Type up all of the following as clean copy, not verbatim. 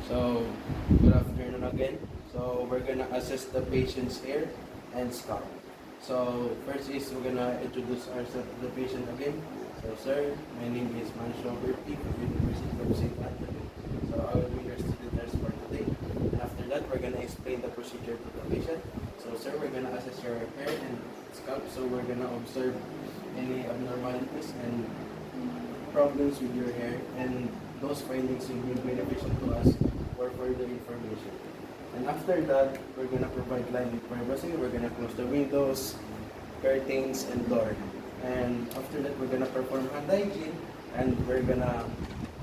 So, good afternoon again. So, we're gonna assess the patient's hair and scalp. So, first is we're gonna introduce ourselves to the patient again. So, sir, my name is Manshaw Berti from University of St. Anthony. So, I will be your student nurse for today. And after that, we're gonna explain the procedure to the patient. So, sir, we're gonna assess your hair and scalp. So, we're gonna observe any abnormalities and problems with your hair, and those findings will be beneficial to us for further information. And after that, we're gonna provide line with privacy. We're gonna close the windows, curtains, and door. And after that, we're gonna perform hand hygiene, and we're gonna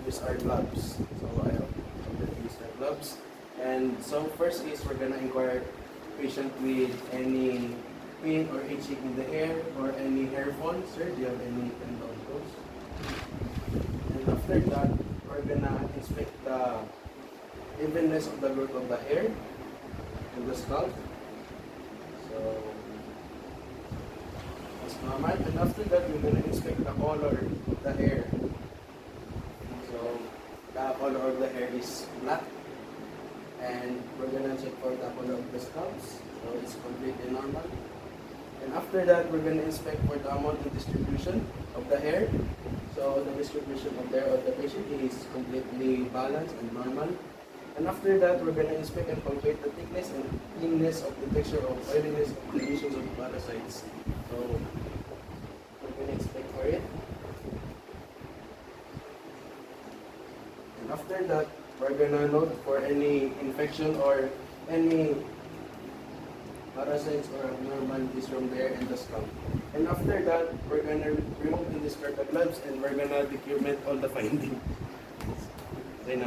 use our gloves. So I hope that you use our gloves. And so first is we're gonna inquire patient with any pain or itching in the hair or any hair fall. Sir, do you have any tendons? And after that, we're gonna inspect the evenness of the growth of the hair and the scalp. So that's normal. And after that, we're gonna inspect the color of the hair. So the color of the hair is black. And we're gonna check for the color of the scalps. So it's completely normal. And after that, we're gonna inspect for the amount and distribution of the hair. So the distribution of the hair of the patient is completely balanced and normal. And after that, we're gonna inspect and compare the thickness and thinness of the texture of oiliness of the lesions of parasites. So we're gonna inspect for it. And after that, we're gonna note for any infection or any parasites or abnormalities from the hair and the scalp. And after that, we're gonna remove and discard the gloves, and we're gonna document all the findings. Okay na.